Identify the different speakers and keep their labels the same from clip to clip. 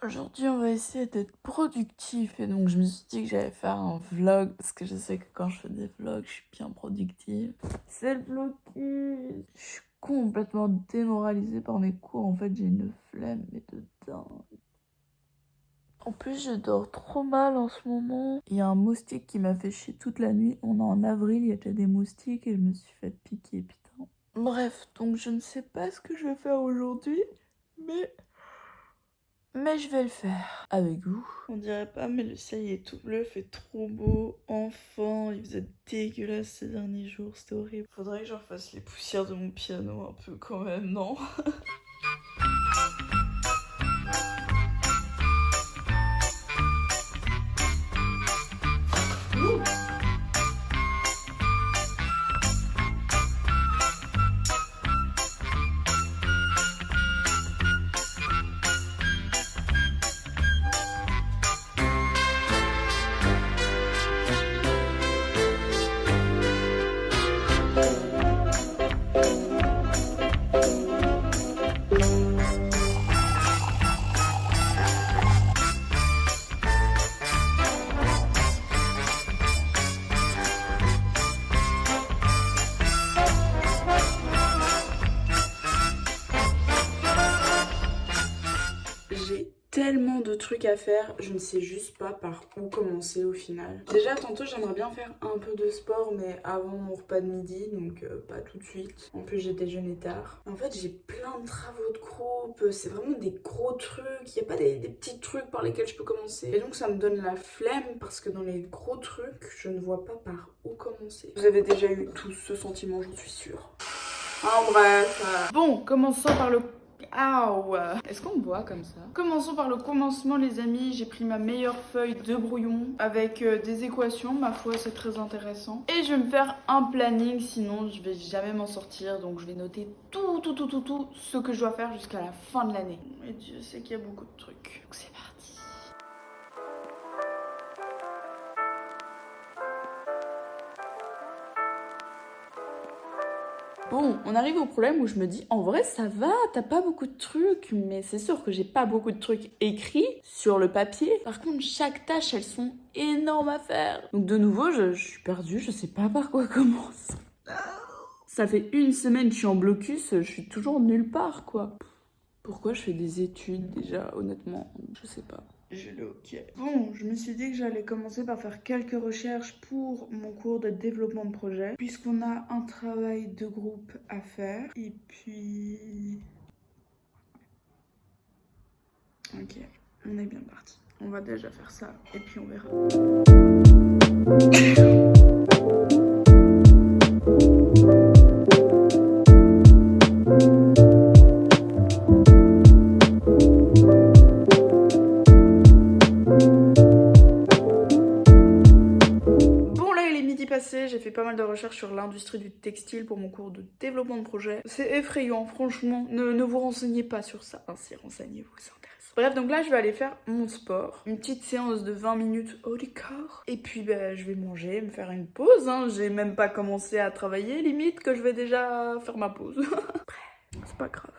Speaker 1: Aujourd'hui, on va essayer d'être productif et donc je me suis dit que j'allais faire un vlog parce que je sais que quand je fais des vlogs, je suis bien productive. C'est le blocus. Je suis complètement démoralisée par mes cours. En fait, j'ai une flemme, mais de dingue. En plus, je dors trop mal en ce moment. Il y a un moustique qui m'a fait chier toute la nuit. On est en avril, il y a déjà des moustiques et je me suis fait piquer, putain. Bref, donc je ne sais pas ce que je vais faire aujourd'hui, mais je vais le faire avec vous. On dirait pas, mais le ciel est tout bleu, fait trop beau. Enfin, il faisait dégueulasse ces derniers jours, c'était horrible. Faudrait que j'en fasse les poussières de mon piano un peu quand même, non? J'ai tellement de trucs à faire, je ne sais juste pas par où commencer au final. Déjà, tantôt, j'aimerais bien faire un peu de sport, mais avant mon repas de midi, donc pas tout de suite. En plus, j'ai déjeuné tard. En fait, j'ai plein de travaux de groupe, c'est vraiment des gros trucs. Il n'y a pas des petits trucs par lesquels je peux commencer. Et donc, ça me donne la flemme, parce que dans les gros trucs, je ne vois pas par où commencer. Vous avez déjà eu tous ce sentiment, j'en suis sûre. En bref. Bon, commençons par le... Est-ce qu'on me voit comme ça? Commençons par le commencement, les amis. J'ai pris ma meilleure feuille de brouillon avec des équations. Ma foi, c'est très intéressant. Et je vais me faire un planning, sinon je vais jamais m'en sortir. Donc je vais noter tout ce que je dois faire jusqu'à la fin de l'année. Et Dieu sait qu'il y a beaucoup de trucs. Donc c'est parti. Bon, on arrive au problème où je me dis, en vrai, ça va, t'as pas beaucoup de trucs, mais c'est sûr que j'ai pas beaucoup de trucs écrits sur le papier. Par contre, chaque tâche, elles sont énormes à faire. Donc de nouveau, je suis perdue, je sais pas par quoi commencer. Ça fait une semaine que je suis en blocus, je suis toujours nulle part, quoi. Pourquoi je fais des études, déjà, honnêtement, je sais pas. Je l'ai ok. Bon, je me suis dit que j'allais commencer par faire quelques recherches pour mon cours de développement de projet, puisqu'on a un travail de groupe à faire. Et puis... Ok, on est bien parti. On va déjà faire ça, et puis on verra. J'ai fait pas mal de recherches sur l'industrie du textile pour mon cours de développement de projet. C'est effrayant, franchement. Ne vous renseignez pas sur ça. Ainsi, renseignez-vous, c'est intéressant. Bref, donc là, je vais aller faire mon sport. Une petite séance de 20 minutes haut du corps. Et puis, je vais manger, me faire une pause. J'ai même pas commencé à travailler, limite que je vais déjà faire ma pause. Bref, c'est pas grave.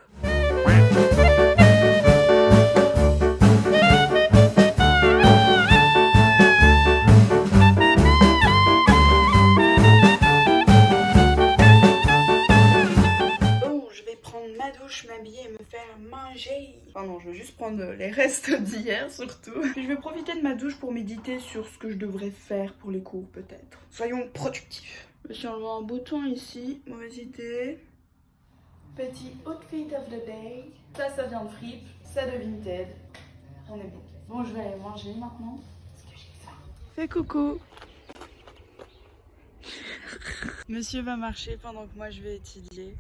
Speaker 1: M'habiller et me faire manger. Enfin non, je vais juste prendre les restes d'hier surtout. Puis je vais profiter de ma douche pour méditer sur ce que je devrais faire pour les cours peut-être. Soyons productifs. Je me suis enlevé un bouton ici, mauvaise idée. Petit outfit of the day. Ça vient de Fripp, ça de Vinted. On est bon. Bon, je vais aller manger maintenant parce que j'ai faim. Fais coucou. Monsieur va marcher pendant que moi je vais étudier.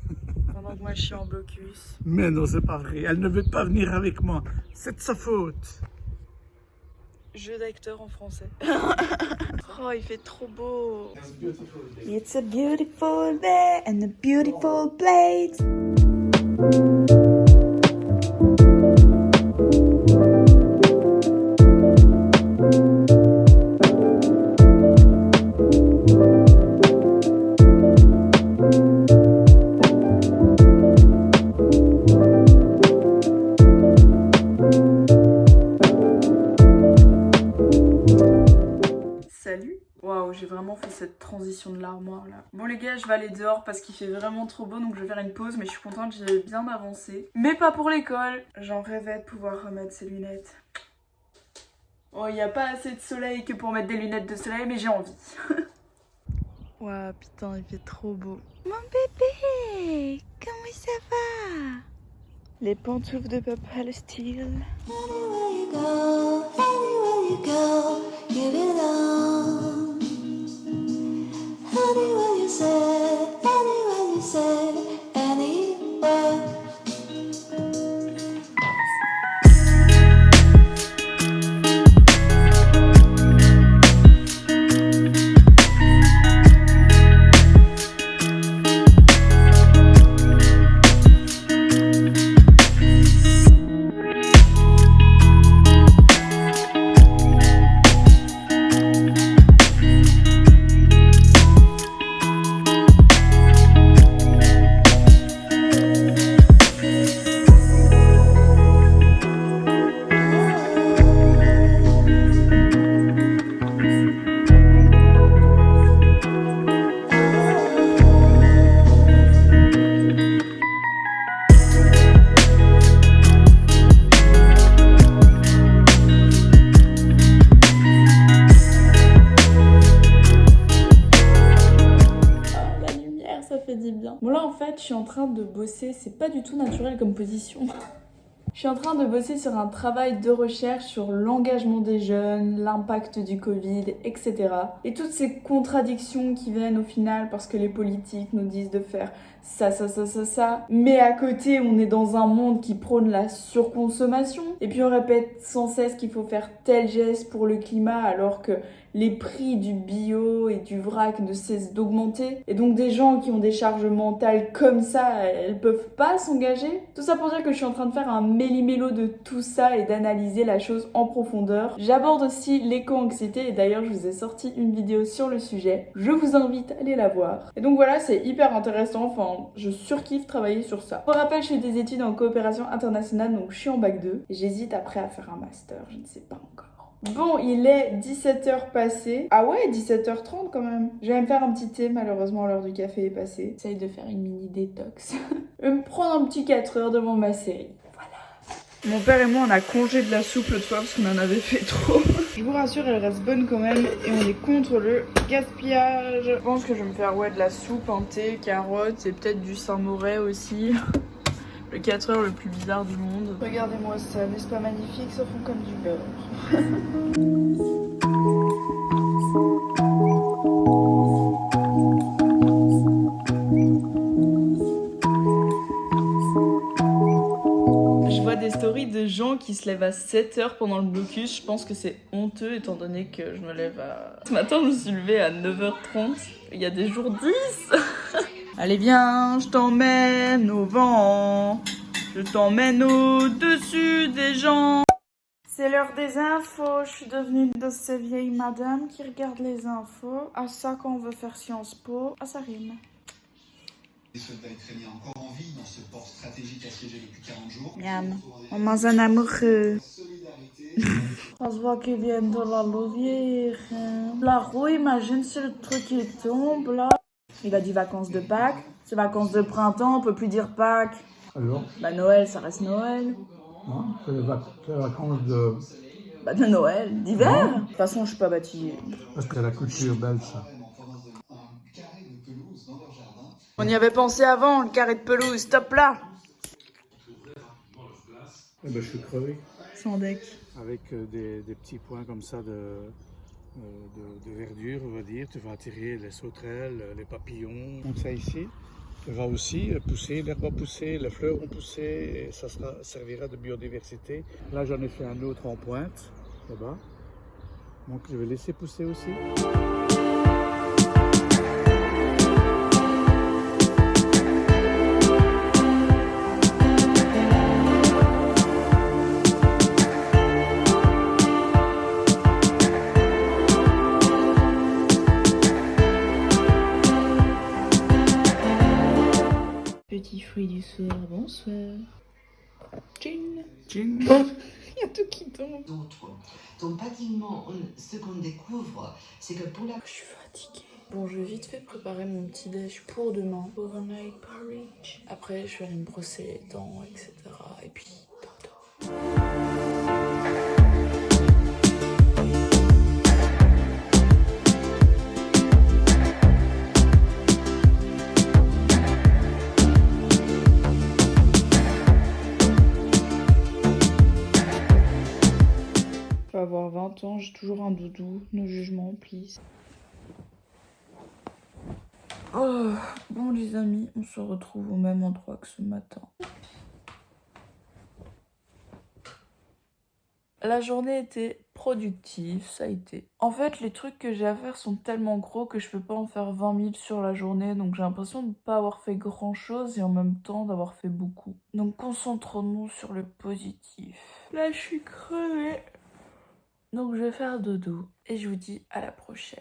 Speaker 1: Pendant que moi je suis en blocus.
Speaker 2: Mais non, c'est pas vrai. Elle ne veut pas venir avec moi. C'est de sa faute.
Speaker 1: Jeu d'acteur en français. Oh, il fait trop beau. It's a beautiful day and a beautiful place. cette transition de l'armoire là. Bon les gars, je vais aller dehors parce qu'il fait vraiment trop beau, donc je vais faire une pause, mais je suis contente, j'ai bien avancé. Mais pas pour l'école. J'en rêvais de pouvoir remettre ces lunettes. Oh, il n'y a pas assez de soleil que pour mettre des lunettes de soleil, mais j'ai envie. Ouah, putain, il fait trop beau. Mon bébé, comment ça va? Les pantoufles de Papa le style.
Speaker 3: Anywhere you go, give it on. Anywhere you say, anywhere.
Speaker 1: Bon là en fait je suis en train de bosser, c'est pas du tout naturel comme position. Je suis en train de bosser sur un travail de recherche sur l'engagement des jeunes, l'impact du Covid, etc. Et toutes ces contradictions qui viennent au final parce que les politiques nous disent de faire ça. Mais à côté, on est dans un monde qui prône la surconsommation. Et puis on répète sans cesse qu'il faut faire tel geste pour le climat alors que les prix du bio et du vrac ne cessent d'augmenter. Et donc des gens qui ont des charges mentales comme ça, elles peuvent pas s'engager. Tout ça pour dire que je suis en train de faire un méli-mélo de tout ça et d'analyser la chose en profondeur. J'aborde aussi l'éco-anxiété et d'ailleurs je vous ai sorti une vidéo sur le sujet. Je vous invite à aller la voir. Et donc voilà, c'est hyper intéressant, enfin je surkiffe travailler sur ça. Pour rappel, je fais des études en coopération internationale, donc je suis en bac 2. J'hésite après à faire un master, je ne sais pas encore. Bon, il est 17h passé. Ah ouais, 17h30 quand même. Je vais me faire un petit thé, malheureusement l'heure du café est passée. J'essaye de faire une mini détox. Je vais me prendre un petit 4 heures devant ma série. Voilà. Mon père et moi, on a congé de la soupe l'autre fois parce qu'on en avait fait trop. Je vous rassure, elle reste bonne quand même et on est contre le gaspillage. Je pense que je vais me faire de la soupe, un thé, carottes et peut-être du Saint-Moré aussi. Le 4 heures le plus bizarre du monde. Regardez-moi ça, n'est-ce pas magnifique? Ça fond comme du beurre. Je vois des stories de gens qui se lèvent à 7h pendant le blocus. Je pense que c'est honteux étant donné que je me lève à... Ce matin, je me suis levée à 9h30. Il y a des jours 10. Allez viens, je t'emmène au vent, je t'emmène au-dessus des gens. C'est l'heure des infos, je suis devenue une de ces vieilles madames qui regardent les infos. À ça quand on veut faire Sciences Po, ça rime.
Speaker 4: Les soldats ukrainiens encore en vie dans ce port stratégique assiégé depuis 40 jours.
Speaker 1: Miam, on mange un amoureux. On se voit qu'ils viennent de la Louvière. La roue, imagine si le truc il tombe là. Il a dit vacances de Pâques, c'est vacances de printemps, on peut plus dire Pâques.
Speaker 2: Alors,
Speaker 1: Bah Noël, ça reste Noël.
Speaker 2: non, c'est les vacances de...
Speaker 1: Bah de Noël, d'hiver. De toute façon, je suis pas bâtie.
Speaker 2: Parce que c'est la culture belge, ça.
Speaker 1: On y avait pensé avant, le carré de pelouse, stop là.
Speaker 2: Eh ben, je suis crevé.
Speaker 1: Sans deck.
Speaker 2: Avec des petits points comme ça de verdure, on va dire. Tu vas attirer les sauterelles, les papillons. Donc ça ici, tu vas aussi pousser, l'herbe va pousser, les fleurs vont pousser, et ça servira de biodiversité. Là, j'en ai fait un autre en pointe, là-bas. Donc je vais laisser pousser aussi.
Speaker 1: Petit fruit du soir, bonsoir. Tching.
Speaker 2: Tching.
Speaker 1: Il y a tout qui tombe.
Speaker 5: D'autres. Donc pratiquement, ce qu'on découvre, c'est que pour la...
Speaker 1: Je suis fatiguée. Bon, je vais vite fait préparer mon petit déj pour demain. Overnight porridge. Après, je vais aller me brosser les dents, etc. Et puis, dodo. Je vais avoir 20 ans, j'ai toujours un doudou. No jugement, please. Oh, bon les amis, on se retrouve au même endroit que ce matin. La journée était productive, ça a été. En fait, les trucs que j'ai à faire sont tellement gros que je peux pas en faire 20 000 sur la journée, donc j'ai l'impression de ne pas avoir fait grand chose et en même temps d'avoir fait beaucoup. Donc concentrons-nous sur le positif. Là, je suis crevée. Donc je vais faire dodo et je vous dis à la prochaine.